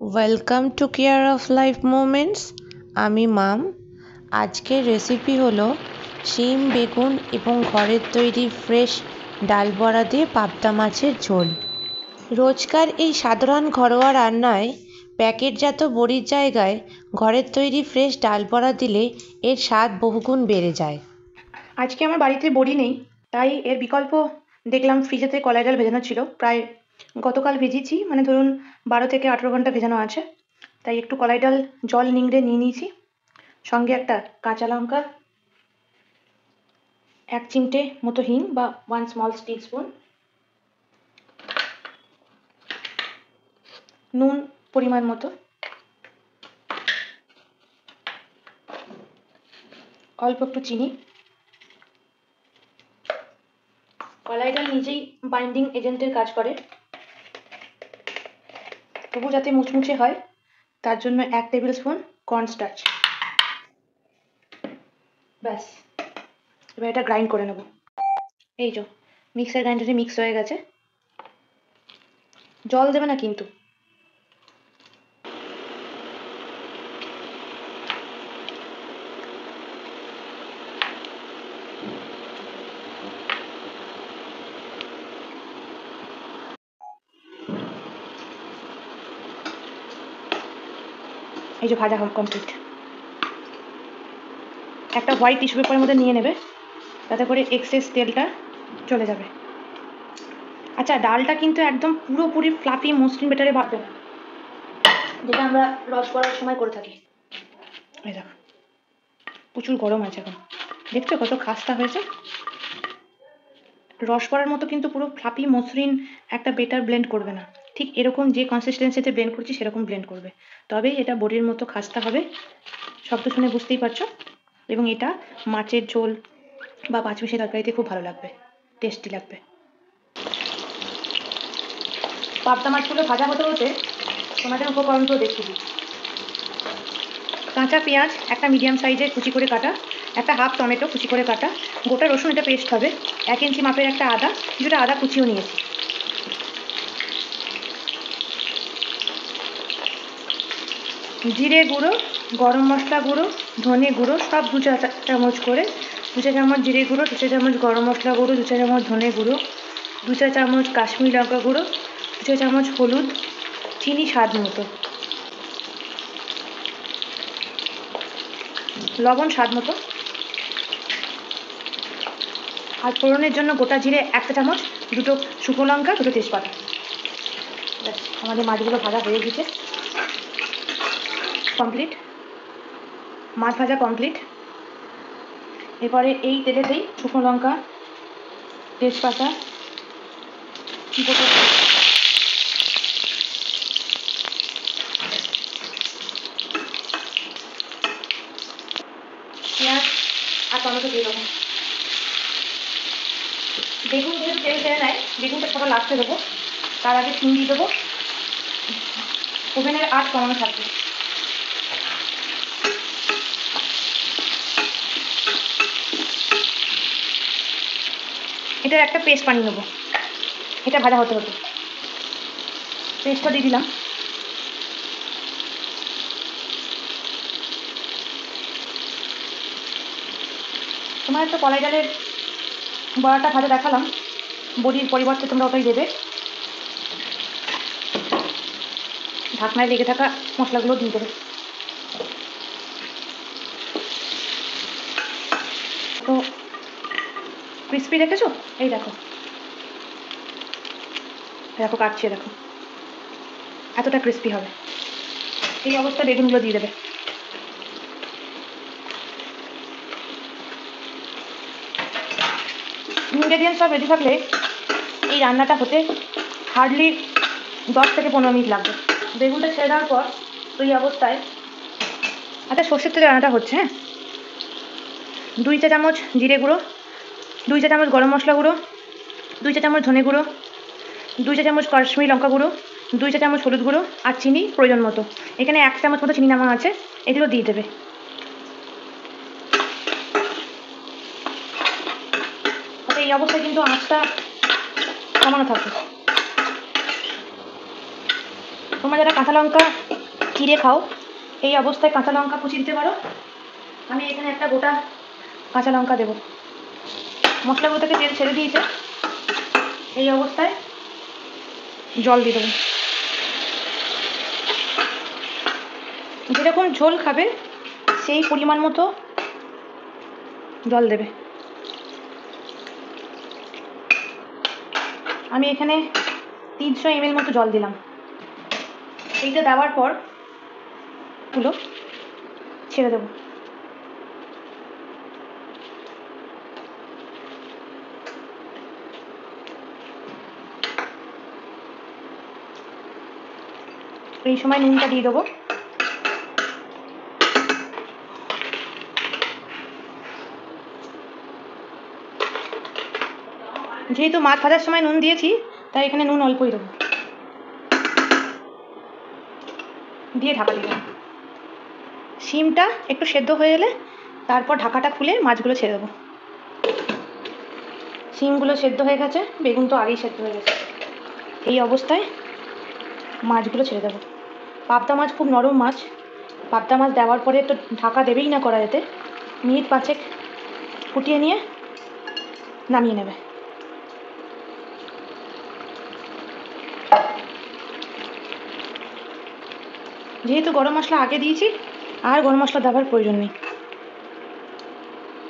Welcome to care of life moments. আমি মাম। আজকের recipe হলো শিম বেগুন এবং ঘরের তৈরি ফ্রেশ ডাল বড়া দিয়ে পাবদা মাছের ঝোল। রোজকার এই সাধারণ ঘরোয়া রান্নায় প্যাকেটজাত বড়ির জায়গায় ঘরের তৈরি ফ্রেশ ডাল বড়া দিলে এর স্বাদ বহুগুণ বেড়ে যায়। আজকে আমার বাড়িতে বড়ি নেই, তাই এর বিকল্প দেখলাম ফ্রিজেতে কলাই ডাল ভেজানো ছিল। প্রায় গতকাল ভেজেছি, মানে ধরুন 12 থেকে 18 ঘন্টা ভেজানো আছে। তাই একটু কলাই ডাল জল নিংড়ে নিয়ে নিয়েছি, সঙ্গে একটা কাঁচা লঙ্কা, 1 চিমটে মতো হিং বা 1 স্মল টিস্পুন, নুন পরিমাণ মতো, অল্প একটু চিনি। কলাই ডাল নিজেই বাইন্ডিং এজেন্টের কাজ করে, তবু যাতে মুচমুচে হয় তার জন্য 1 টেবিল স্পুন কর্নস্টার্চ। ব্যাস, এবার এটা গ্রাইন্ড করে নেব। এই যে মিক্সার গ্রাইন্ডারে মিক্স হয়ে গেছে। জল দেবে না কিন্তু। এই যে ভাজা কমপ্লিট। একটা হোয়াইট টিস্যু পেপারের মধ্যে নিয়ে নেবে, তাতে করে এক্সেস তেলটা চলে যাবে। আচ্ছা, ডালটা কিন্তু একদম পুরোপুরি ফ্লাফি মসৃণ বেটারে ভাজবে না, যেটা আমরা রস করার সময় করে থাকি। এই দেখো, প্রচুর গরম আছে এখন, দেখছো কত খাস্তা হয়েছে। রস করার মতো কিন্তু পুরো ফ্লাফি মসৃণ একটা বেটার ব্লেন্ড করবে না, ঠিক এরকম যে কনসিস্টেন্সিতে ব্লেন্ড করছি সেরকম ব্লেন্ড করবে, তবেই এটা বড়ির মতো খাস্তা হবে। শব্দ শুনে বুঝতেই পারছো। এবং এটা মাছের ঝোল বা পাঁচমিশালি তরকারিতে খুব ভালো লাগবে, টেস্টি লাগবে। পাবদা মাছগুলো ভাজা হতে হতে তোমাদের উপকরণগুলো দেখিয়ে দিই। কাঁচা পেঁয়াজ একটা মিডিয়াম সাইজের কুচি করে কাটা, একটা হাফ টমেটো কুচি করে কাটা, গোটা রসুন, এটা পেস্ট হবে, 1 ইঞ্চি মাপের একটা আদা, কিছুটা আদা কুচিও নিয়েছি। জিরে গুঁড়ো, গরম মশলা গুঁড়ো, ধনে গুঁড়ো সব 2 চা চামচ করে, 2 চা চামচ জিরে গুঁড়ো, 2 চা চামচ গরম মশলা গুঁড়ো, 2 চা চামচ ধনে গুঁড়ো, 2 চা চামচ কাশ্মীরি লঙ্কা গুঁড়ো, 2 চা চামচ হলুদ, চিনি স্বাদ মতো, লবণ স্বাদ মতো, আর ফোড়নের জন্য গোটা জিরে 1 চা চামচ, 2টো শুকনো লঙ্কা, 2টো তেজপাতা। আমাদের মাছগুলো ভাজা হয়ে গেছে, কমপ্লিট, মাছ ভাজা কমপ্লিট। এরপরে এই তেলেতেই শুকনো লঙ্কা, তেজপাতা, গোটা পেঁয়াজ আর টমেটো দিয়ে দেবো। বেগুন যেহেতু তেল টেনে নেয়, বেগুনটা সবার লাস্টে দেবো, তার আগে চিনি দিয়ে দেবো। ওভেনের আঁচ কমানো থাকবে। এটার একটা পেস্ট বানিয়ে নেবো, এটা ভাজা হতে হতে। পেস্টটা দিয়ে দিলাম। তোমার একটা কলাই ডালের বড়াটা ভাজা দেখালাম, বড়ির পরিবর্তে তোমরা ওটাই দেবে। ঢাকনায় লেগে থাকা মশলাগুলো দিয়ে দেবে। তো ক্রিস্পি দেখেছো? এই দেখো, দেখো কাটছে, দেখো এতটা ক্রিস্পি হবে। এই অবস্থায় বেগুনগুলো দিয়ে দেবে। ইনগ্রেডিয়েন্টস সব রেডি থাকলে এই রান্নাটা হতে হার্ডলি 10 থেকে 15 মিনিট লাগবে। বেগুনটা ছেড়ে দেওয়ার পর তো এই অবস্থায় একটা সর্ষের তেলে রান্নাটা হচ্ছে। হ্যাঁ, 2 চা চামচ জিরে গুঁড়ো, 2 চা চামচ গরম মশলা গুঁড়ো, 2 চা চামচ ধনে গুঁড়ো, 2 চা চামচ কাশ্মীরি লঙ্কা গুঁড়ো, 2 চা চামচ হলুদ গুঁড়ো, আর চিনি প্রয়োজন মতো। এখানে 1 চামচ মতো চিনি নামানো আছে, এগুলো দিয়ে দেবে। এই অবস্থায় কিন্তু আঁচটা কমানো থাকবে। তোমরা যারা কাঁচা লঙ্কা চিড়ে খাও এই অবস্থায় কাঁচা লঙ্কা কুচি দিতে পারো। আমি এখানে একটা গোটা কাঁচা লঙ্কা দেবো। মশলাগুলো থেকে তেল ছেড়ে দিয়েছে, এই অবস্থায় জল দিয়ে দেবো। যেরকম ঝোল খাবে সেই পরিমাণ মতো জল দেবে। আমি এখানে 300 ml মতো জল দিলাম। এইটা দেওয়ার পর গুলো ছেড়ে দেবো। এই সময় নুনটা দিয়ে দেবো। যেহেতু মাছ ভাজার সময় নুন দিয়েছি তাই এখানে নুন অল্পই দেবো, দিয়ে ঢাকা দিয়ে দেবো। শিমটা একটু সেদ্ধ হয়ে এলে তারপর ঢাকাটা খুলে মাছগুলো ছেড়ে দেবো। শিমগুলো সেদ্ধ হয়ে গেছে, বেগুন তো আগেই সেদ্ধ হয়ে গেছে। এই অবস্থায় মাছগুলো ছেড়ে দেবো। পাবদা মাছ খুব নরম মাছ, পাবদা মাছ দেওয়ার পরে তো ঢাকা দেবেই না কড়াইতে, মিনিট 5 ফুটিয়ে নিয়ে নামিয়ে নেবে। যেহেতু গরম মশলা আগে দিয়েছি আর গরম মশলা দেওয়ার প্রয়োজন নেই।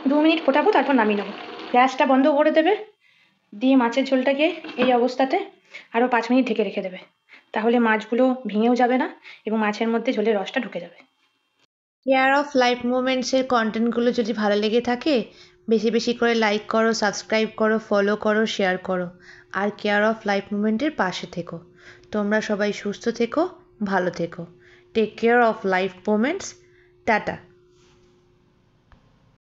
2 মিনিট ফোটাবো, তারপর নামিয়ে নেবো। গ্যাসটা বন্ধ করে দেবে, দিয়ে মাছের ঝোলটাকে এই অবস্থাতে আরও 5 মিনিট ঢেকে রেখে দেবে। তাহলে মাছগুলো ভেঙেও যাবে না এবং মাছের মধ্যে ঝোলের রসটা ঢুকে যাবে। কেয়ার অফ লাইফ মোমেন্টসের কন্টেন্টগুলো যদি ভালো লেগে থাকে বেশি বেশি করে লাইক করো, সাবস্ক্রাইব করো, ফলো করো, শেয়ার করো। আর কেয়ার অফ লাইফ মোমেন্টের পাশে থেকো। তোমরা সবাই সুস্থ থেকো, ভালো থেকো। Take care of life moments. Tata.